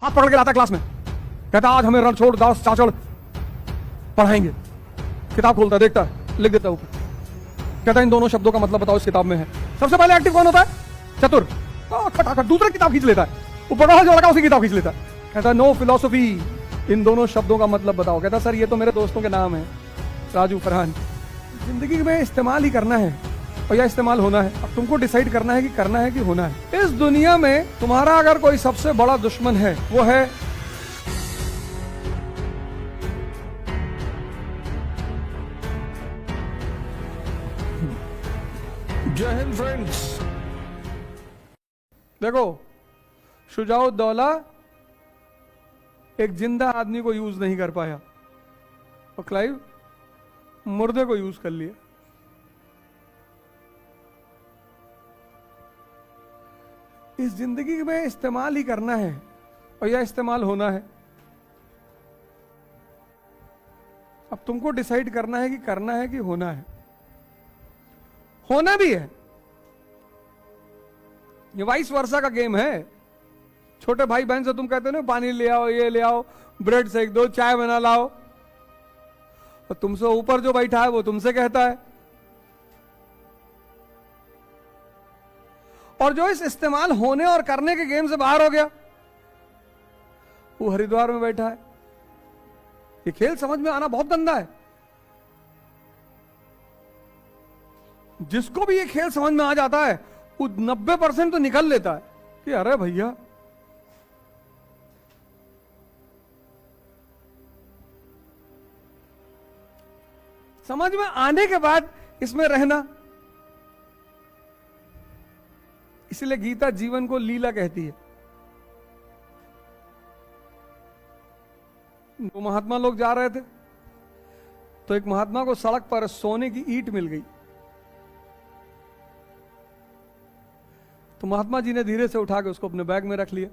हाथ पकड़ के लाता क्लास में, कहता आज हमें रणछोड़ दास चाचड़ पढ़ाएंगे। किताब खोलता है, देखता है, लिख देता है ऊपर, कहता है इन दोनों शब्दों का मतलब बताओ इस किताब में है। सबसे पहले एक्टिव कौन होता है? चतुर। खटाखट दूसरा किताब खींच लेता है, ऊपर जो लगा उसी किताब खींच लेता है, कहता है नो फिलोसफी, इन दोनों शब्दों का मतलब बताओ। कहता सर ये तो मेरे दोस्तों के नाम है, राजू, फरहान। जिंदगी में इस्तेमाल ही करना है और या इस्तेमाल होना है। अब तुमको डिसाइड करना है कि करना है कि होना है। इस दुनिया में तुम्हारा अगर कोई सबसे बड़ा दुश्मन है वो है जय हिंद फ्रेंड्स। देखो, शुजाउद्दौला एक जिंदा आदमी को यूज नहीं कर पाया और क्लाइव मुर्दे को यूज कर लिया। इस जिंदगी में इस्तेमाल ही करना है और या इस्तेमाल होना है। अब तुमको डिसाइड करना है कि करना है कि होना है। होना भी है, ये वाइस वर्षा का गेम है। छोटे भाई बहन से तुम कहते हो ना पानी ले आओ, ये ले आओ, ब्रेड सेक दो, चाय बना लाओ, और तुमसे ऊपर जो बैठा है वो तुमसे कहता है। और जो इस इस्तेमाल होने और करने के गेम से बाहर हो गया वो हरिद्वार में बैठा है। ये खेल समझ में आना बहुत गंदा है। जिसको भी ये खेल समझ में आ जाता है वो 90% तो निकल लेता है कि अरे भैया, समझ में आने के बाद इसमें रहना। इसलिए गीता जीवन को लीला कहती है। दो महात्मा लोग जा रहे थे तो एक महात्मा को सड़क पर सोने की ईंट मिल गई। तो महात्मा जी ने धीरे से उठा के उसको अपने बैग में रख लिया।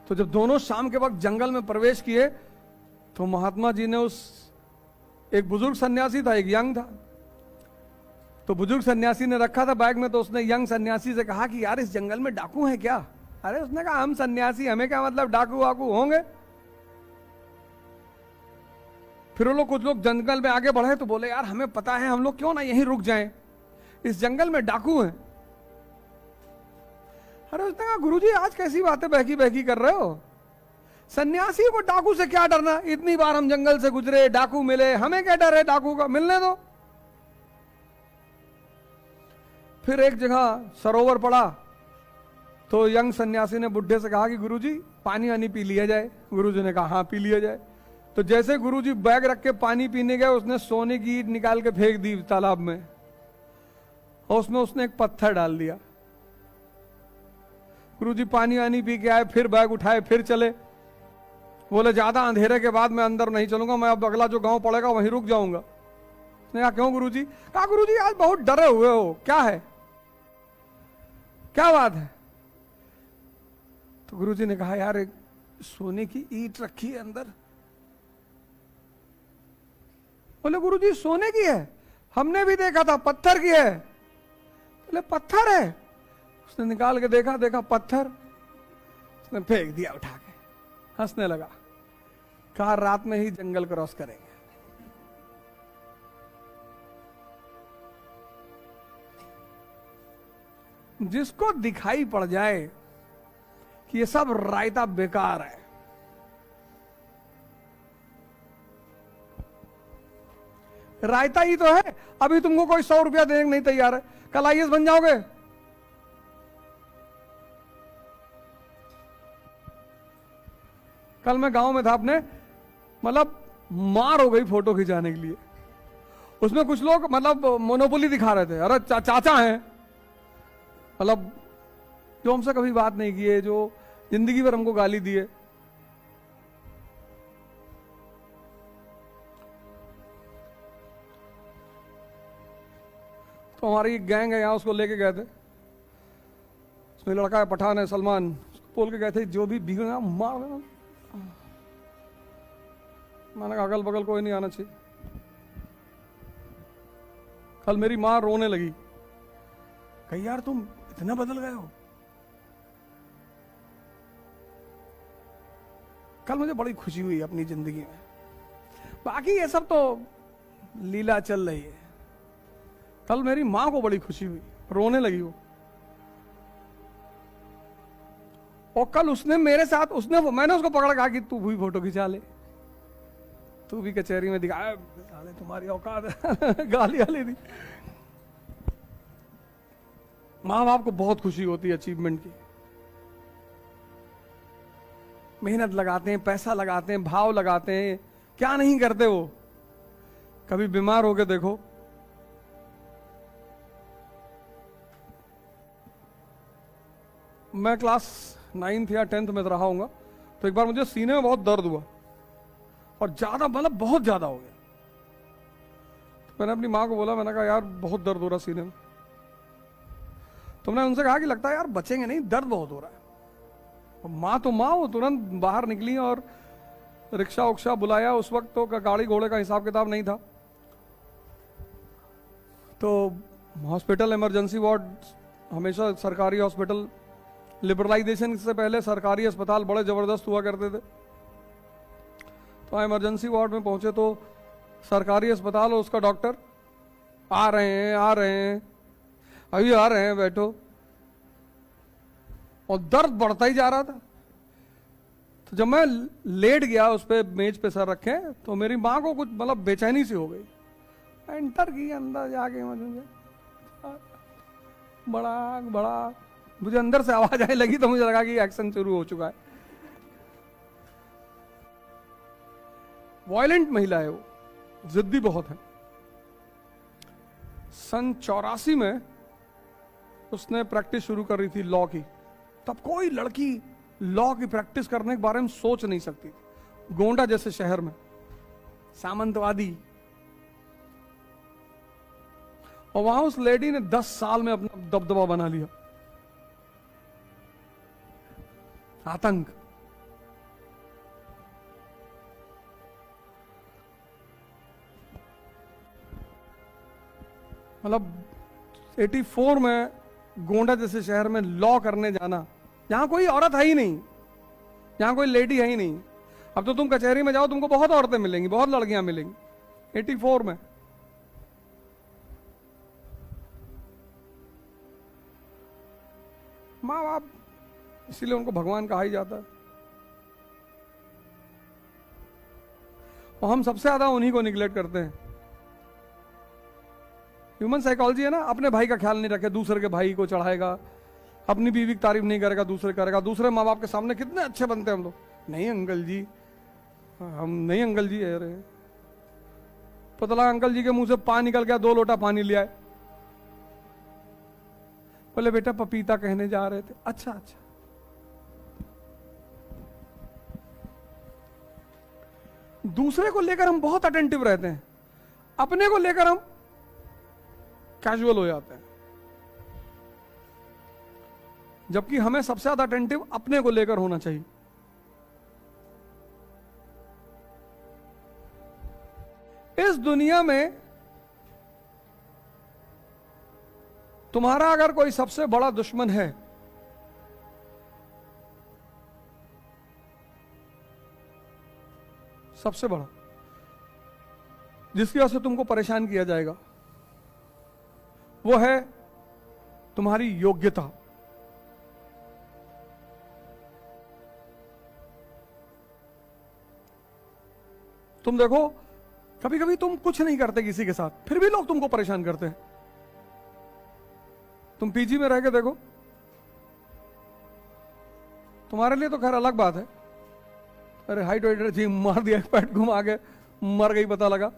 तो जब दोनों शाम के वक्त जंगल में प्रवेश किए तो महात्मा जी ने एक बुजुर्ग सन्यासी था, एक यंग था, तो बुजुर्ग सन्यासी ने रखा था बैग में। तो उसने यंग सन्यासी से कहा कि यार इस जंगल में डाकू हैं क्या? अरे उसने कहा हम सन्यासी, हमें क्या मतलब डाकू वाकू होंगे। फिर वो लोग, कुछ लोग जंगल में आगे बढ़े तो बोले यार हमें पता है, हम लोग क्यों ना यहीं रुक जाएं, इस जंगल में डाकू हैं। अरे उसने कहा गुरुजी आज कैसी बातें बहकी बहकी कर रहे हो, सन्यासी को डाकू से क्या डरना, इतनी बार हम जंगल से गुजरे, डाकू मिले, हमें क्या डर है डाकू का, मिलने दो। फिर एक जगह सरोवर पड़ा तो यंग सन्यासी ने बुढ़े से कहा कि गुरुजी पानी वानी पी लिया जाए। गुरुजी ने कहा हाँ पी लिया जाए। तो जैसे गुरुजी बैग रख के पानी पीने गए उसने सोने की ईंट निकाल के फेंक दी तालाब में और उसमें उसने एक पत्थर डाल दिया। गुरुजी पानी वानी पी के आए, फिर बैग उठाए, फिर चले। बोले ज्यादा अंधेरे के बाद मैं अंदर नहीं चलूंगा, मैं अब अगला जो गांव पड़ेगा वहीं रुक जाऊंगा। उसने कहा क्यों गुरुजी? कहा गुरुजी आज बहुत डरे हुए हो, क्या है, क्या बात है? तो गुरुजी ने कहा यार एक सोने की ईंट रखी है अंदर। बोले गुरुजी सोने की है, हमने भी देखा था पत्थर की है। बोले पत्थर है? उसने निकाल के देखा, देखा पत्थर, उसने फेंक दिया उठा के, हंसने लगा। कहा रात में ही जंगल क्रॉस करेंगे। जिसको दिखाई पड़ जाए कि ये सब रायता बेकार है, रायता ही तो है। अभी तुमको कोई 100 रुपया देने नहीं तैयार है, कल आईएएस बन जाओगे। कल मैं गांव में था अपने, मतलब मार हो गई फोटो खिंचाने के लिए। उसमें कुछ लोग मतलब मोनोपोली दिखा रहे थे। अरे चाचा हैं, मतलब जो हमसे कभी बात नहीं की है, जो जिंदगी भर हमको गाली दिए। तो हमारी गैंग है यहाँ, उसको लेके गए थे। उसमें लड़का है, पठान है, सलमान, बोल के गए थे जो भी बिगड़ा मार देना। मैंने कहा अगल बगल कोई नहीं आना चाहिए। कल मेरी माँ रोने लगी, कही यार तुम इतना बदल गए हो। कल मुझे बड़ी खुशी हुई अपनी जिंदगी में। बाकी ये सब तो लीला चल रही है। कल मेरी मां को बड़ी खुशी हुई, रोने लगी वो। और कल उसने मेरे साथ, मैंने उसको पकड़ कहा कि तू भी फोटो खिंचा ले, तू भी कचहरी में दिखाया, साले तुम्हारी औकात है। गालियां ले दी। मां बाप को बहुत खुशी होती है अचीवमेंट की। मेहनत लगाते हैं, पैसा लगाते हैं, भाव लगाते हैं, क्या नहीं करते वो। कभी बीमार होके देखो, मैं क्लास 9th या 10th में रहा हूंगा, तो एक बार मुझे सीने में बहुत दर्द हुआ और ज्यादा, मतलब बहुत ज्यादा हो गया। तो मैंने अपनी मां को बोला, मैंने कहा यार बहुत दर्द हो रहा सीने में। तुमने उनसे कहा कि लगता है यार बचेंगे नहीं, दर्द बहुत हो रहा है। माँ तो माँ, वो तुरंत बाहर निकली और रिक्शा उक्शा बुलाया। उस वक्त तो गाड़ी घोड़े का हिसाब किताब नहीं था, तो हॉस्पिटल इमरजेंसी वार्ड, हमेशा सरकारी हॉस्पिटल, लिबरलाइजेशन से पहले सरकारी अस्पताल बड़े जबरदस्त हुआ करते थे। तो इमरजेंसी वार्ड में पहुंचे तो सरकारी अस्पताल और उसका डॉक्टर, आ रहे हैं, अभी आ रहे हैं, बैठो। और दर्द बढ़ता ही जा रहा था। तो जब मैं लेट गया उस पे, मेज पे सर रखे, तो मेरी मां को कुछ मतलब बेचैनी सी हो गई। एंटर की अंदर जाके मुझे बड़ा मुझे अंदर से आवाज आने लगी, तो मुझे लगा कि एक्शन शुरू हो चुका है। वायलेंट महिला है वो, जिद्दी बहुत है। सन 84 में उसने प्रैक्टिस शुरू कर रही थी लॉ की। तब कोई लड़की लॉ की प्रैक्टिस करने के बारे में सोच नहीं सकती थी। गोंडा जैसे शहर में, सामंतवादी, और वहां उस लेडी ने 10 साल में अपना दबदबा बना लिया। आतंक। मतलब 84 में गोंडा जैसे शहर में लॉ करने जाना, यहां कोई औरत है ही नहीं, यहां कोई लेडी है ही नहीं। अब तो तुम कचहरी में जाओ, तुमको बहुत औरतें मिलेंगी, बहुत लड़कियां मिलेंगी। 84 में माँ बाप, इसीलिए उनको भगवान कहा ही जाता है। और हम सबसे ज्यादा उन्हीं को निग्लेक्ट करते हैं। ह्यूमन साइकोलॉजी है ना, अपने भाई का ख्याल नहीं रखे, दूसरे के भाई को चढ़ाएगा, अपनी बीवी की तारीफ नहीं करेगा, दूसरे करेगा। दूसरे माँ बाप के सामने कितने अच्छे बनते हैं हम लोग, नहीं अंकल जी, हम नहीं अंकल जी है रहे। पता लगा अंकल जी के मुंह से पानी निकल गया, 2 लोटा पानी लिया है। बोले बेटा पपीता कहने जा रहे थे। अच्छा। दूसरे को लेकर हम बहुत अटेंटिव रहते हैं, अपने को लेकर हम कैजुअल हो जाते हैं। जबकि हमें सबसे ज्यादा अटेंटिव अपने को लेकर होना चाहिए। इस दुनिया में तुम्हारा अगर कोई सबसे बड़ा दुश्मन है, सबसे बड़ा, जिसकी वजह से तुमको परेशान किया जाएगा, वो है तुम्हारी योग्यता। तुम देखो, कभी कभी तुम कुछ नहीं करते किसी के साथ, फिर भी लोग तुमको परेशान करते हैं। तुम पीजी में रह के देखो, तुम्हारे लिए तो खैर अलग बात है, अरे हाइट वाइट जी मार दिया, पैट घुमा के मर गई पता लगा।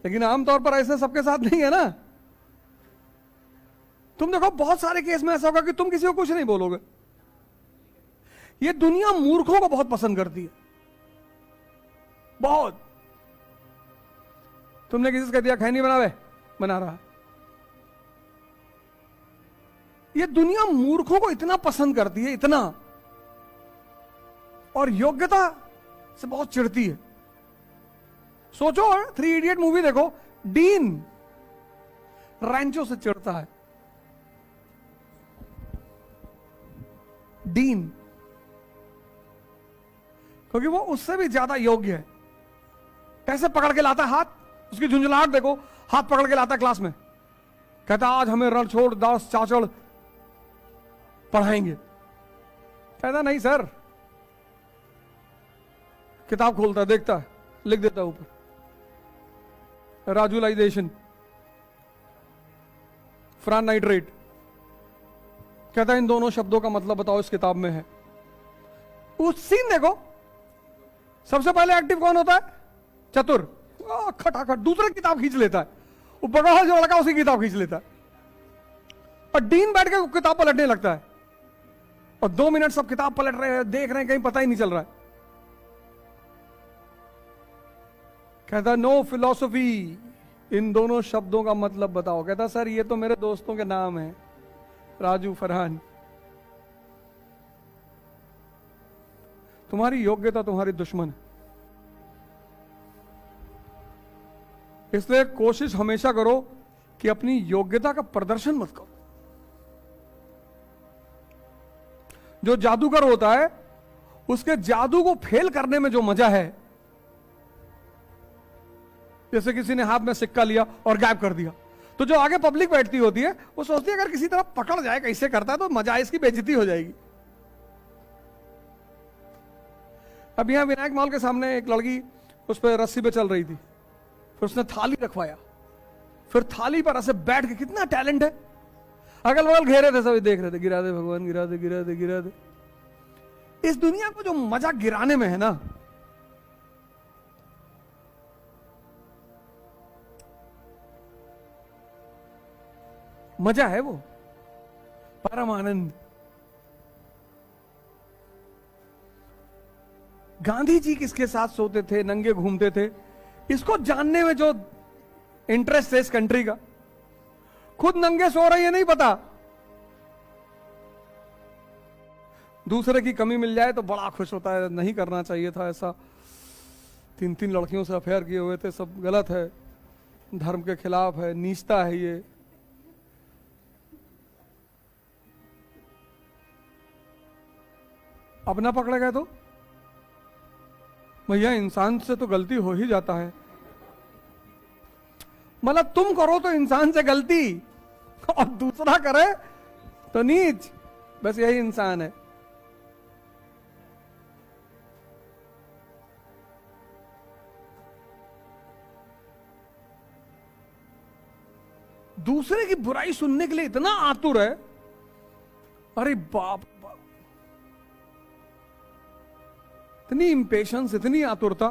लेकिन आमतौर पर ऐसे सबके साथ नहीं है ना। तुम देखो बहुत सारे केस में ऐसा होगा कि तुम किसी को कुछ नहीं बोलोगे। ये दुनिया मूर्खों को बहुत पसंद करती है, बहुत। तुमने किसी से कह दिया खैनी बनावे, बना रहा। ये दुनिया मूर्खों को इतना पसंद करती है, इतना, और योग्यता से बहुत चिढ़ती है। सोचो, 3 इडियट मूवी देखो, डीन रैंचो से चिढ़ता है। डीन क्योंकि वो उससे भी ज्यादा योग्य है। कैसे पकड़ के लाता है हाथ, उसकी झुंझुलाहट देखो, हाथ पकड़ के लाता है क्लास में, कहता आज हमें रणछोड़ दास चाचड़ पढ़ाएंगे। कहता नहीं सर, किताब खोलता है, देखता है, लिख देता है ऊपर राजुलाइजेशन, फ्रान नाइट्रेट। कहता है इन दोनों शब्दों का मतलब बताओ इस किताब में है। उस सीन देखो, सबसे पहले एक्टिव कौन होता है? चतुर, खटाखट दूसरे किताब खींच लेता है, वो बड़ा जो लड़का उसी किताब खींच लेता है, और डीन बैठ के किताब पलटने लगता है, और 2 मिनट सब किताब पलट रहे हैं, देख रहे हैं, कहीं पता ही नहीं चल रहा है। कहता नो फिलॉसफी, इन दोनों शब्दों का मतलब बताओ। कहता सर ये तो मेरे दोस्तों के नाम है, राजू, फरहान। तुम्हारी योग्यता तुम्हारी दुश्मन है, इसलिए कोशिश हमेशा करो कि अपनी योग्यता का प्रदर्शन मत करो। जो जादूगर होता है उसके जादू को फेल करने में जो मजा है, जैसे किसी ने हाथ में सिक्का लिया और गायब कर दिया, तो जो आगे पब्लिक बैठती होती है वो सोचती है अगर किसी तरह पकड़ जाए, कैसे करता है तो मजा, इसकी बेइज्जती हो जाएगी। अब यहां विनायक मॉल के सामने एक लड़की उस पर रस्सी पे चल रही थी, फिर उसने थाली रखवाया, फिर थाली पर ऐसे बैठ के, कितना टैलेंट है, अगल बगल घेरे थे, सभी देख रहे थे, गिरा दे भगवान, गिरा दे, गिरा दे, गिरा दे। इस दुनिया को जो मजा गिराने में है ना, मजा है वो, परम आनंद। गांधी जी किसके साथ सोते थे, नंगे घूमते थे, इसको जानने में जो इंटरेस्ट है इस कंट्री का, खुद नंगे सो रही है नहीं पता, दूसरे की कमी मिल जाए तो बड़ा खुश होता है, नहीं करना चाहिए था ऐसा, 3 लड़कियों से अफेयर किए हुए थे, सब गलत है, धर्म के खिलाफ है, नीचता है ये। अब ना पकड़े गए तो भैया इंसान से तो गलती हो ही जाता है, मतलब तुम करो तो इंसान से गलती और दूसरा करे तो नीच, बस यही इंसान है। दूसरे की बुराई सुनने के लिए इतना आतुर है, अरे बाप बाप, इतनी इंपेशंस, इतनी आतुरता।